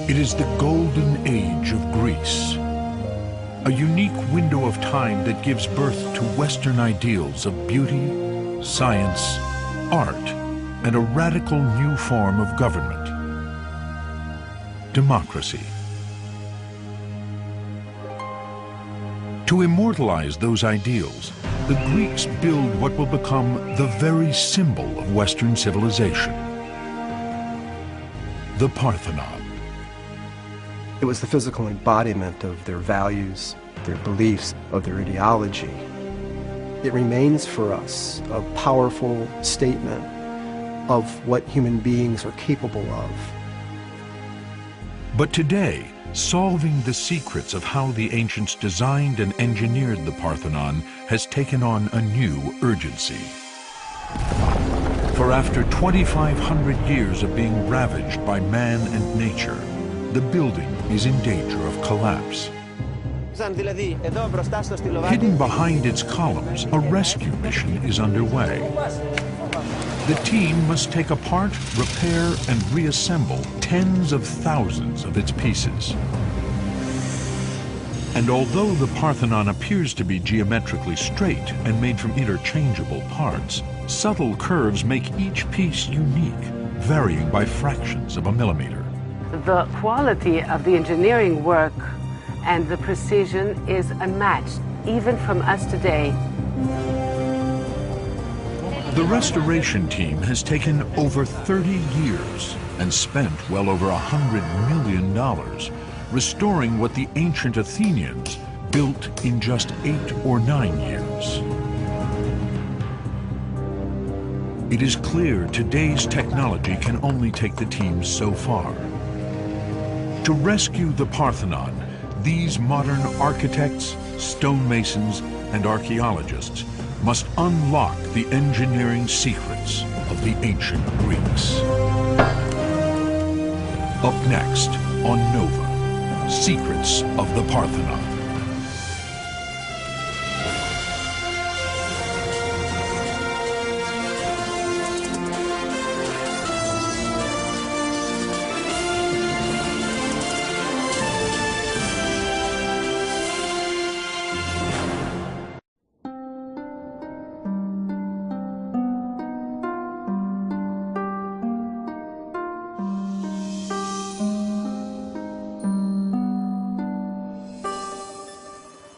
It is the golden age of Greece, a unique window of time that gives birth to Western ideals of beauty, science, art, and a radical new form of government: democracy. To immortalize those ideals, the Greeks build what will become the very symbol of Western civilization: the Parthenon. It was the physical embodiment of their values, their beliefs, of their ideology. It remains for us a powerful statement of what human beings are capable of. But today, solving the secrets of how the ancients designed and engineered the Parthenon has taken on a new urgency. For after 2,500 years of being ravaged by man and nature, the building is in danger of collapse. Hidden behind its columns, a rescue mission is underway. The team must take apart, repair, and reassemble tens of thousands of its pieces. And although the Parthenon appears to be geometrically straight and made from interchangeable parts, subtle curves make each piece unique, varying by fractions of a millimeter. The quality of the engineering work and the precision is unmatched, even from us today. The restoration team has taken over 30 years and spent well over $100 million restoring what the ancient Athenians built in just 8 or 9 years. It is clear today's technology can only take the team so far. To rescue the Parthenon, these modern architects, stonemasons, and archaeologists must unlock the engineering secrets of the ancient Greeks. Up next on Nova, Secrets of the Parthenon.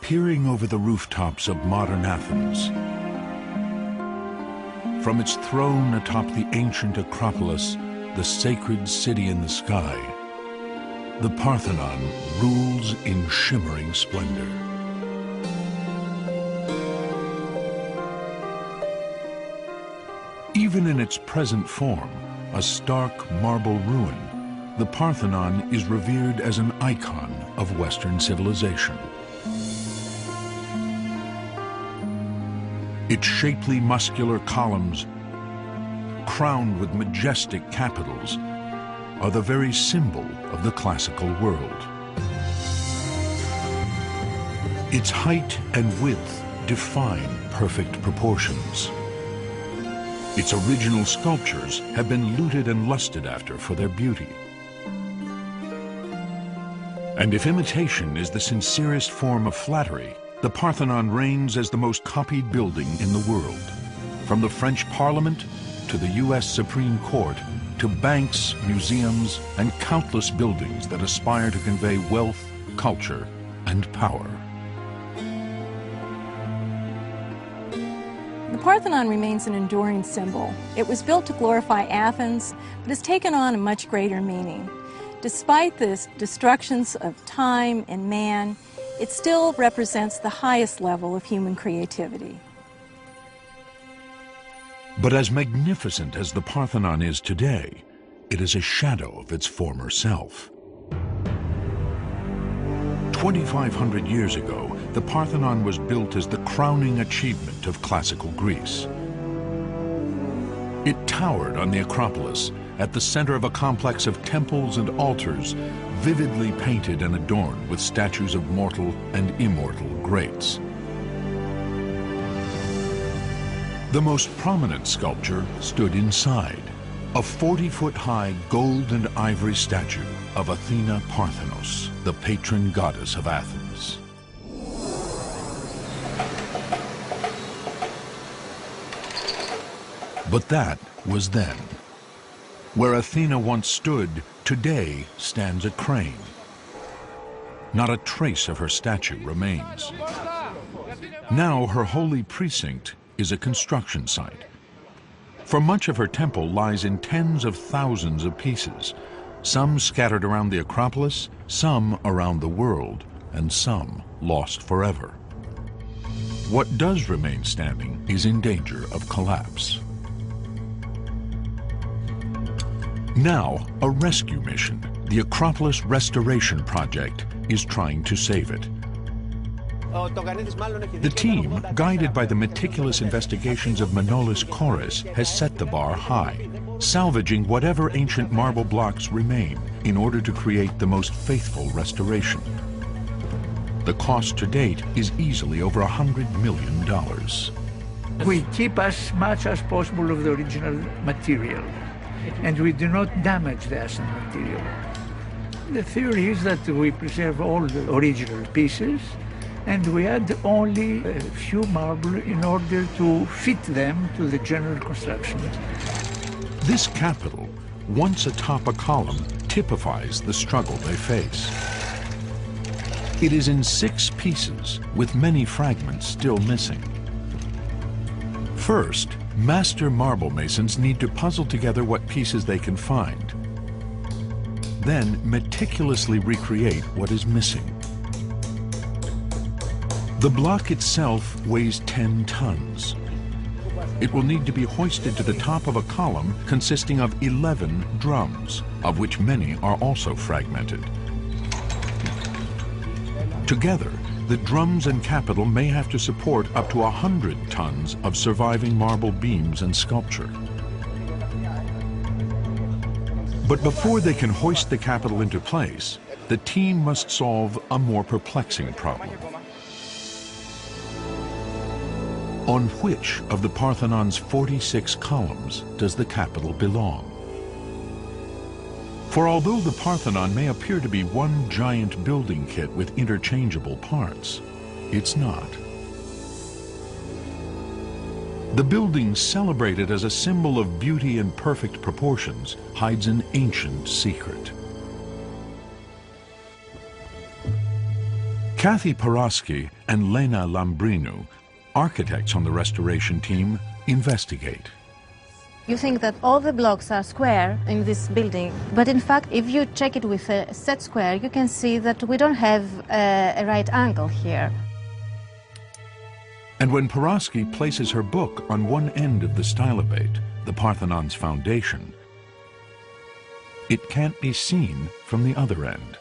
Peering over the rooftops of modern Athens, from its throne atop the ancient Acropolis, the sacred city in the sky, the Parthenon rules in shimmering splendor. Even in its present form, a stark marble ruin, the Parthenon is revered as an icon of Western civilization. Its shapely, muscular columns, crowned with majestic capitals, are the very symbol of the classical world. Its height and width define perfect proportions. Its original sculptures have been looted and lusted after for their beauty. And if imitation is the sincerest form of flattery, the Parthenon reigns as the most copied building in the world. From the French Parliament to the US Supreme Court to banks, museums, and countless buildings that aspire to convey wealth, culture, and power. The Parthenon remains an enduring symbol. It was built to glorify Athens, but has taken on a much greater meaning. Despite the destructions of time and man, it still represents the highest level of human creativity. But as magnificent as the Parthenon is today, it is a shadow of its former self. 2,500 years ago, the Parthenon was built as the crowning achievement of classical Greece. It towered on the Acropolis, at the center of a complex of temples and altars, vividly painted and adorned with statues of mortal and immortal greats. The most prominent sculpture stood inside, A 40-foot-high gold and ivory statue of Athena Parthenos, the patron goddess of Athens. But that was then. Where Athena once stood, today stands a crane. Not a trace of her statue remains. Now her holy precinct is a construction site. For much of her temple lies in tens of thousands of pieces, some scattered around the Acropolis, some around the world, and some lost forever. What does remain standing is in danger of collapse. Now, a rescue mission, the Acropolis Restoration Project, is trying to save it. The team, guided by the meticulous investigations of Manolis Kouris, has set the bar high, salvaging whatever ancient marble blocks remain in order to create the most faithful restoration. The cost to date is easily over $100 million. We keep as much as possible of the original material, and we do not damage the ascent material. The theory is that we preserve all the original pieces, and we add only a few marble in order to fit them to the general construction. This capital, once atop a column, typifies the struggle they face. It is in 6 pieces, with many fragments still missing. First, master marble masons need to puzzle together what pieces they can find, then meticulously recreate what is missing. The block itself weighs 10 tons. It will need to be hoisted to the top of a column consisting of 11 drums, of which many are also fragmented. Together, the drums and capital may have to support up to 100 tons of surviving marble beams and sculpture. But before they can hoist the capital into place, the team must solve a more perplexing problem. On which of the Parthenon's 46 columns does the capital belong? For although the Parthenon may appear to be one giant building kit with interchangeable parts, it's not. The building, celebrated as a symbol of beauty and perfect proportions, hides an ancient secret. Kathy Paraski and Lena Lambrinu, architects on the restoration team, investigate. You think that all the blocks are square in this building, but in fact, if you check it with a set square, you can see that we don't have a right angle here. And when Paraski places her book on one end of the stylobate, the Parthenon's foundation, it can't be seen from the other end.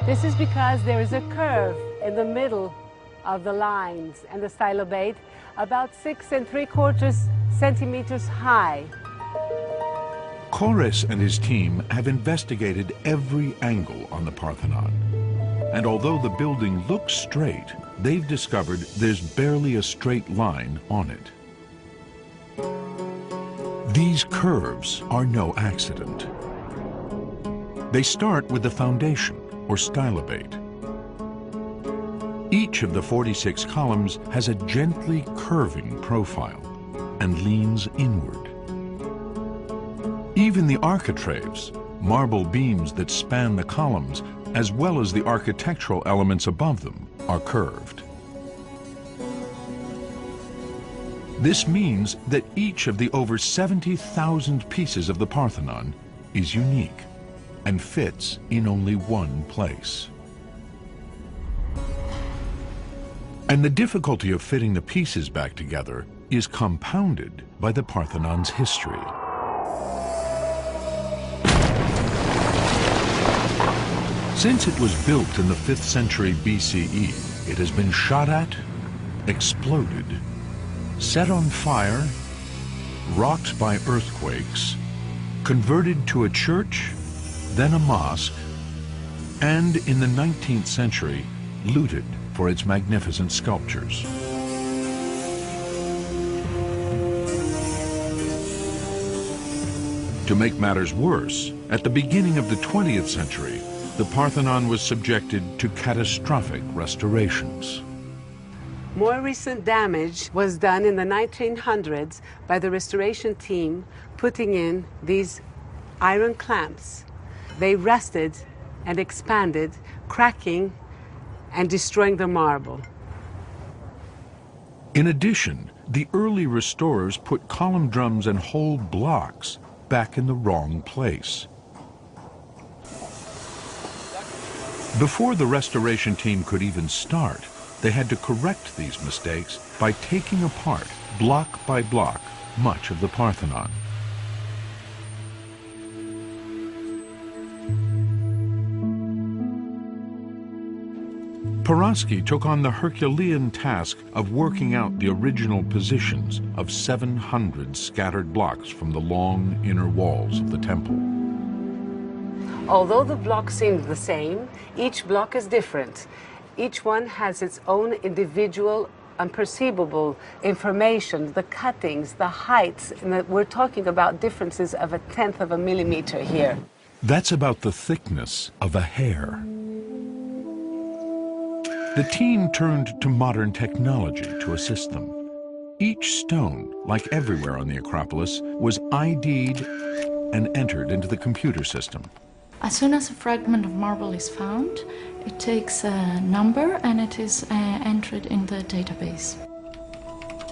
This is because there is a curve in the middle of the lines and the stylobate, about 6 3/4 centimeters high. Kouris and his team have investigated every angle on the Parthenon. And although the building looks straight, they've discovered there's barely a straight line on it. These curves are no accident. They start with the foundation, or stylobate. Each of the 46 columns has a gently curving profile and leans inward. Even the architraves, marble beams that span the columns, as well as the architectural elements above them, are curved. This means that each of the over 70,000 pieces of the Parthenon is unique and fits in only one place. And the difficulty of fitting the pieces back together is compounded by the Parthenon's history. Since it was built in the 5th century BCE, it has been shot at, exploded, set on fire, rocked by earthquakes, converted to a church, then a mosque, and in the 19th century, looted for its magnificent sculptures. To make matters worse, at the beginning of the 20th century, the Parthenon was subjected to catastrophic restorations. More recent damage was done in the 1900s by the restoration team putting in these iron clamps. They rusted and expanded, cracking and destroying the marble. In addition, the early restorers put column drums and whole blocks back in the wrong place. Before the restoration team could even start, they had to correct these mistakes by taking apart, block by block, much of the Parthenon. Paraski took on the Herculean task of working out the original positions of 700 scattered blocks from the long inner walls of the temple. Although the blocks seemed the same, each block is different. Each one has its own individual, unperceivable information, the cuttings, the heights, and we're talking about differences of 1/10 of a millimeter here. That's about the thickness of a hair. The team turned to modern technology to assist them. Each stone, like everywhere on the Acropolis, was ID'd and entered into the computer system. As soon as a fragment of marble is found, it takes a number and it is entered in the database.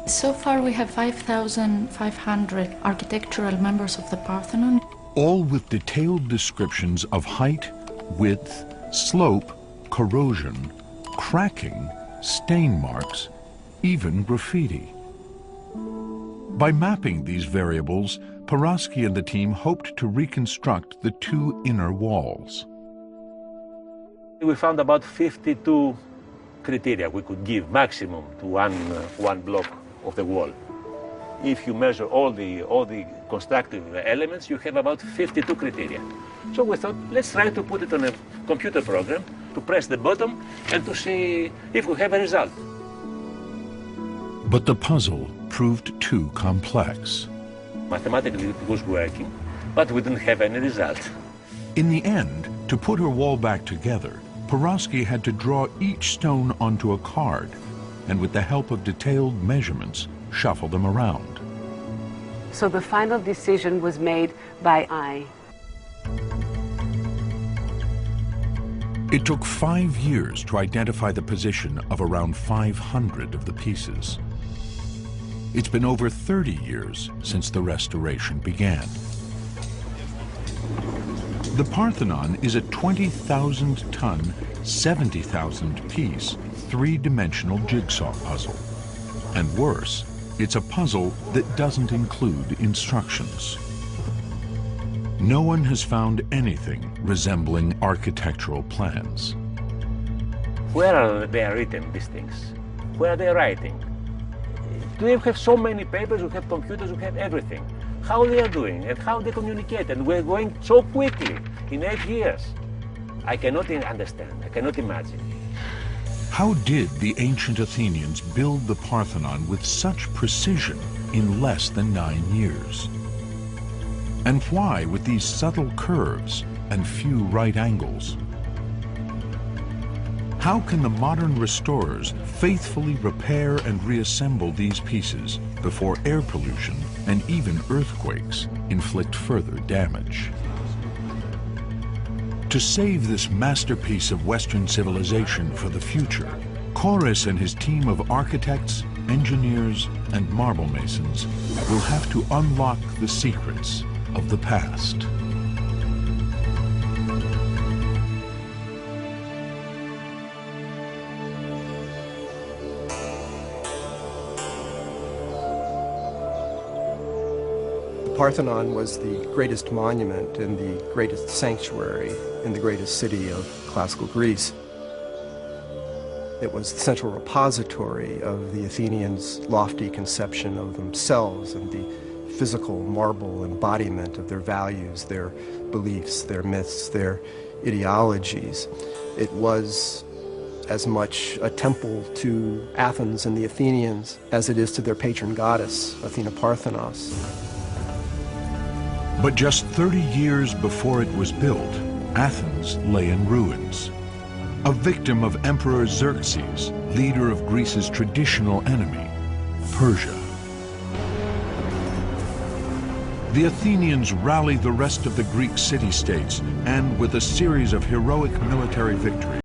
So far we have 5,500 architectural members of the Parthenon. All with detailed descriptions of height, width, slope, corrosion, cracking, stain marks, even graffiti. By mapping these variables, Paraski and the team hoped to reconstruct the two inner walls. We found about 52 criteria we could give maximum to one block of the wall. If you measure all the constructive elements, you have about 52 criteria. So we thought, let's try to put it on a computer program, to press the button and to see if we have a result. But the puzzle proved too complex. Mathematically it was working, but we didn't have any result. In the end, to put her wall back together, Paraski had to draw each stone onto a card, and with the help of detailed measurements, shuffle them around. So the final decision was made by eye. It took 5 years to identify the position of around 500 of the pieces. It's been over 30 years since the restoration began. The Parthenon is a 20,000-ton, 70,000-piece, three-dimensional jigsaw puzzle. And worse, it's a puzzle that doesn't include instructions. No one has found anything resembling architectural plans. Where are they written, these things? Where are they writing? Do they have so many papers? We have computers, we have everything. How they are doing and how they communicate, and we're going so quickly in 8 years. I cannot understand, I cannot imagine. How did the ancient Athenians build the Parthenon with such precision in less than 9 years? And why with these subtle curves and few right angles? How can the modern restorers faithfully repair and reassemble these pieces before air pollution and even earthquakes inflict further damage? To save this masterpiece of Western civilization for the future, Kouros and his team of architects, engineers, and marble masons will have to unlock the secrets of the past. The Parthenon was the greatest monument and the greatest sanctuary in the greatest city of classical Greece. It was the central repository of the Athenians' lofty conception of themselves and the physical marble embodiment of their values, their beliefs, their myths, their ideologies. It was as much a temple to Athens and the Athenians as it is to their patron goddess, Athena Parthenos. But just 30 years before it was built, Athens lay in ruins. A victim of Emperor Xerxes, leader of Greece's traditional enemy, Persia. The Athenians rallied the rest of the Greek city-states, and with a series of heroic military victories,